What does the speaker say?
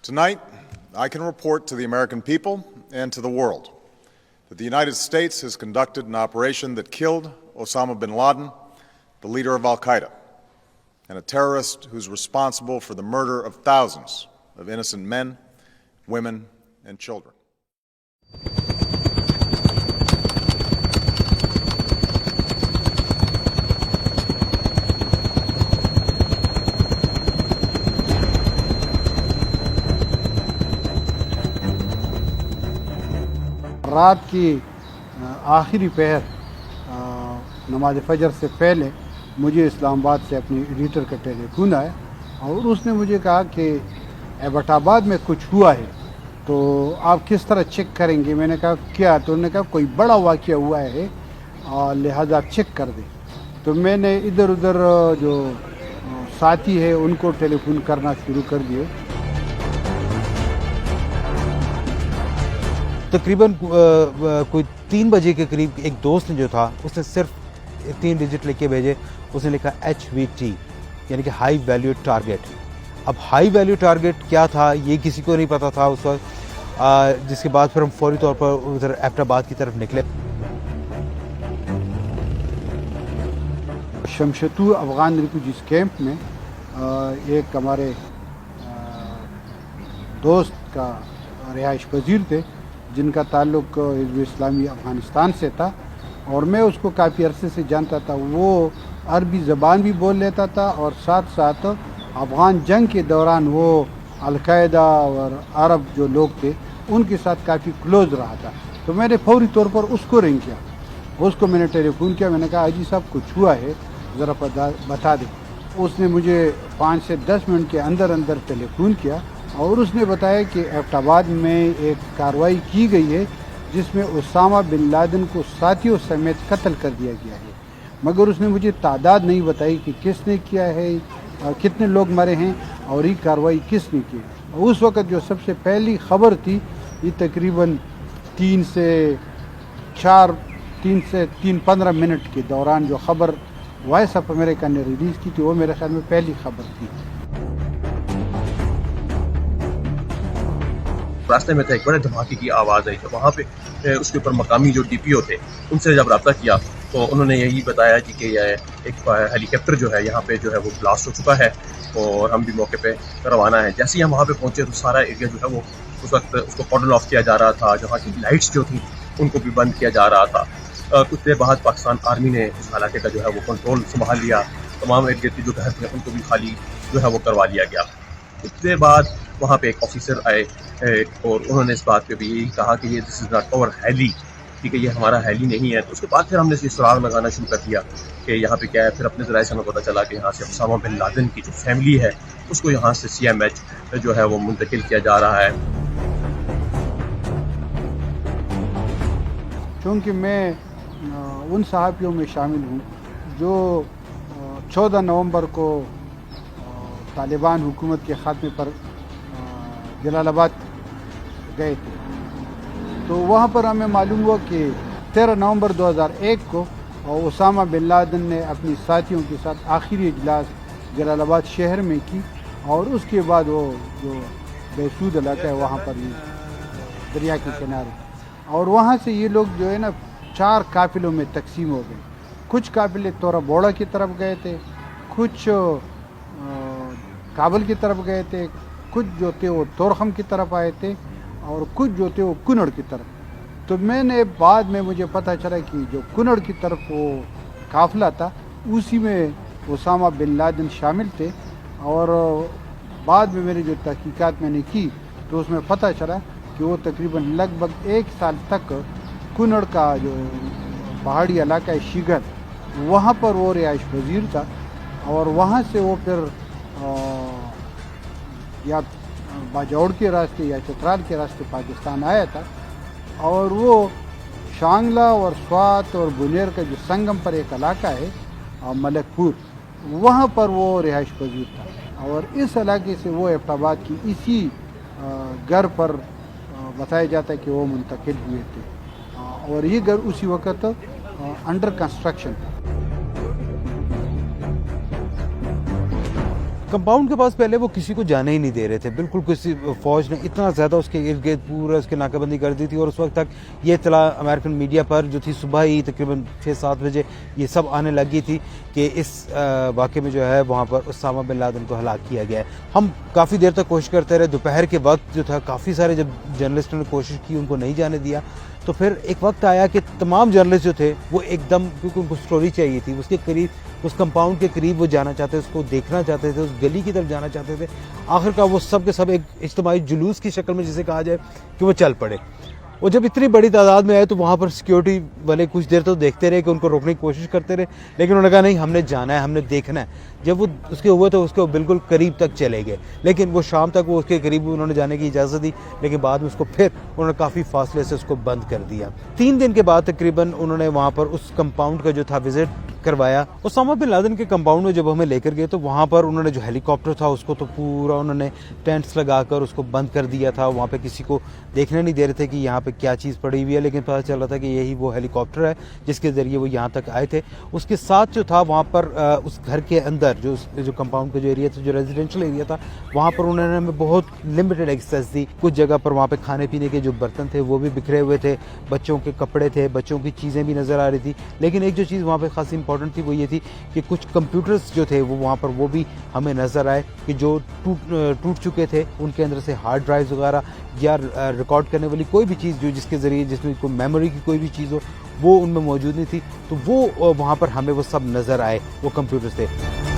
Tonight, I can report to the American people and to the world that the United States has conducted an operation that killed Osama bin Laden, the leader of Al-Qaeda, and a terrorist who's responsible for the murder of thousands of innocent men, women, and children. रात की आखिरी पहर नमाज फजर से पहले मुझे इस्लामाबाद से अपने एडिटर का टेलीफोन आया और उसने मुझे कहा कि एबटाबाद में कुछ हुआ है तो आप किस तरह चेक करेंगे। मैंने कहा क्या, तो उन्होंने कहा कोई बड़ा वाक़या हुआ है और लिहाजा आप चेक कर दें। तो मैंने इधर उधर जो साथी है उनको टेलीफोन करना शुरू कर दिए। तकरीबन कोई 3 बजे के करीब एक दोस्त ने जो था उसने सिर्फ 3 डिजिट लिख के भेजे। उसने लिखा HVT यानी कि हाई वैल्यू टारगेट। अब हाई वैल्यू टारगेट क्या था ये किसी को नहीं पता था उस वक्त, जिसके बाद फिर हम फौरी तौर पर उधर एबटाबाद की तरफ निकले। शमशतू अफगान रिफ्यूजीज कैंप में एक हमारे दोस्त का रिहाइश पजीर थे जिनका ताल्लुक़ हिज़्ब इस्लामी अफ़गानिस्तान से था और मैं उसको काफ़ी अरसे से जानता था। वो अरबी ज़बान भी बोल लेता था और साथ साथ अफ़गान जंग के दौरान वो अल-कायदा और अरब जो लोग थे उनके साथ काफ़ी क्लोज़ रहा था। तो मैंने फौरी तौर पर उसको रिंग किया, उसको मैंने टेलीफोन किया। मैंने कहा अजी साहब कुछ हुआ है ज़रा बता दें। उसने मुझे 5 से 10 मिनट के अंदर अंदर टेलीफोन किया और उसने बताया कि एबटाबाद में एक कार्रवाई की गई है जिसमें उसामा बिन लादेन को साथियों समेत कत्ल कर दिया गया है, मगर उसने मुझे तादाद नहीं बताई कि किसने किया है, कितने लोग मरे हैं और ये कार्रवाई किसने की। उस वक़्त जो सबसे पहली खबर थी ये तकरीबन 3 से 15 मिनट के दौरान जो खबर वॉइस ऑफ अमेरिका ने रिलीज़ की थी वो मेरे ख्याल में पहली खबर थी। रास्ते में था एक बड़े धमाके की आवाज़ आई, तो वहाँ पे उसके ऊपर मकामी जो DPO थे उनसे जब रब्ता किया तो उन्होंने यही बताया कि एक हेलीकॉप्टर जो है यहाँ पे जो है वो ब्लास्ट हो चुका है और हम भी मौके पे रवाना है। जैसे ही हम वहाँ पे पहुँचे तो सारा एरिया जो है वो उस वक्त उसको कॉर्डन ऑफ किया जा रहा था, जहाँ की लाइट्स जो थी उनको भी बंद किया जा रहा था। कुछ देर बाद पाकिस्तान आर्मी ने उस इलाके का जो है वो कंट्रोल संभाल लिया, तमाम इर्द गिर्द जो घर थे उनको भी खाली जो है वो करवा लिया गया। कुछ देर बाद वहाँ पे एक ऑफिसर आए और उन्होंने इस बात पे भी यही कहा कि ये दिस इज़ नॉट आवर हेली, ठीक है, ये हमारा हेली नहीं है। तो उसके बाद फिर हमने सुराग लगाना शुरू कर दिया कि यहाँ पे क्या है। फिर अपने ज़राए से हमें पता चला कि यहाँ से उसामा बिन लादेन की जो फैमिली है उसको यहाँ से CMH जो है वो मुंतकिल किया जा रहा है। क्योंकि मैं उन सहाफ़ियों में शामिल हूँ जो 14 नवंबर को तालिबान हुकूमत के ख़ात्मे पर जलालाबाद गए थे। तो वहाँ पर हमें मालूम हुआ कि 13 नवंबर 2001 को उसामा बिन लादेन ने अपनी साथियों के साथ आखिरी इजलास जलालाबाद शहर में की और उसके बाद वो जो बेसूद इलाका है वहाँ पर दरिया के किनारे, और वहाँ से ये लोग जो है ना 4 काफ़िलों में तकसीम हो गए। कुछ काफ़िले तोरा बोड़ा की तरफ गए थे, कुछ काबल की तरफ गए थे, कुछ जो थे वो तोरखम की तरफ आए थे और कुछ जो थे वो कुनड़ की तरफ। तो मैंने बाद में मुझे पता चला कि जो कुनड़ की तरफ वो काफ़िला था उसी में उसामा बिन लादेन शामिल थे। और बाद में मेरी जो तहकीकात मैंने की तो उसमें पता चला कि वो तकरीबन लगभग 1 साल तक कुनड़ का जो पहाड़ी इलाका है शिगर वहाँ पर वो रिहाइश पजीर था और वहाँ से वो फिर या बाजौड़ के रास्ते या चतराल के रास्ते पाकिस्तान आया था और वो शांगला और स्वात और बुनेर का जो संगम पर एक इलाका है मलकपुर, वहाँ पर वो रिहाइश पजीर था और इस इलाके से वो एबटाबाद की इसी घर पर बताया जाता है कि वो मुंतकिल हुए थे और ये घर उसी वक्त अंडर कंस्ट्रक्शन था। कंपाउंड के पास पहले वो किसी को जाने ही नहीं दे रहे थे, बिल्कुल किसी फौज ने इतना ज़्यादा उसके इर्द गिर्द पूरा उसकी नाकाबंदी कर दी थी। और उस वक्त तक ये इत्तला अमेरिकन मीडिया पर जो थी सुबह ही तकरीबन 6-7 बजे ये सब आने लगी थी कि इस वाक़े में जो है वहाँ पर उसामा बिन लादेन को हलाक किया गया है। हम काफ़ी देर तक कोशिश करते रहे, दोपहर के वक्त जो था काफ़ी सारे जब जर्नलिस्टों ने कोशिश की उनको नहीं जाने दिया, तो फिर एक वक्त आया कि तमाम जर्नलिस्ट जो थे वो एकदम, क्योंकि उनको स्टोरी चाहिए थी, उसके करीब, उस कंपाउंड के करीब वो जाना चाहते थे, उसको देखना चाहते थे, उस गली की तरफ जाना चाहते थे। आखिरकार वो सब के सब एक इज्तिमाई जुलूस की शक्ल में जिसे कहा जाए कि वो चल पड़े। और जब इतनी बड़ी तादाद में आए तो वहाँ पर सिक्योरिटी वाले कुछ देर तो देखते रहे कि उनको रोकने की कोशिश करते रहे, लेकिन उन्होंने कहा नहीं, हमने जाना है, हमने देखना है। जब वो उसके हुए तो उसके बिल्कुल करीब तक चले गए, लेकिन वो शाम तक वो उसके करीब उन्होंने जाने की इजाज़त दी, लेकिन बाद में उसको फिर उन्होंने काफ़ी फासले से उसको बंद कर दिया। 3 दिन के बाद तकरीबन उन्होंने वहाँ पर उस कंपाउंड का जो था विजिट करवाया। उसामा बिन लादेन के कंपाउंड में जब हमें लेकर गए तो वहाँ पर उन्होंने जो हेलीकॉप्टर था उसको तो पूरा उन्होंने टेंट्स लगाकर उसको बंद कर दिया था। वहाँ पे किसी को देखने नहीं दे रहे थे कि यहाँ पे क्या चीज़ पड़ी हुई है, लेकिन पता चल रहा था कि यही वो हेलीकॉप्टर है जिसके ज़रिए वो यहाँ तक आए थे। उसके साथ जो था वहाँ पर उस घर के अंदर जो कंपाउंड का जो एरिया था, जो रेजिडेंशियल एरिया था, वहाँ पर उन्होंने हमें बहुत लिमिटेड एक्सेस दी। कुछ जगह पर वहाँ पे खाने पीने के जो बर्तन थे वो भी बिखरे हुए थे, बच्चों के कपड़े थे, बच्चों की चीज़ें भी नज़र आ रही थी। लेकिन एक जो चीज़ वहाँ पे खास इंपॉर्टेंट थी वो ये थी कि कुछ कंप्यूटर्स जो थे वो वहाँ पर वो भी हमें नज़र आए कि जो टूट चुके थे, उनके अंदर से हार्ड ड्राइव्स वगैरह या रिकॉर्ड करने वाली कोई भी चीज़ जो जिसके ज़रिए जिसमें कोई मेमोरी की कोई भी चीज़ हो वो उनमें मौजूद नहीं थी। तो वो वहाँ पर हमें वो सब नज़र आए, वो कंप्यूटर्स थे।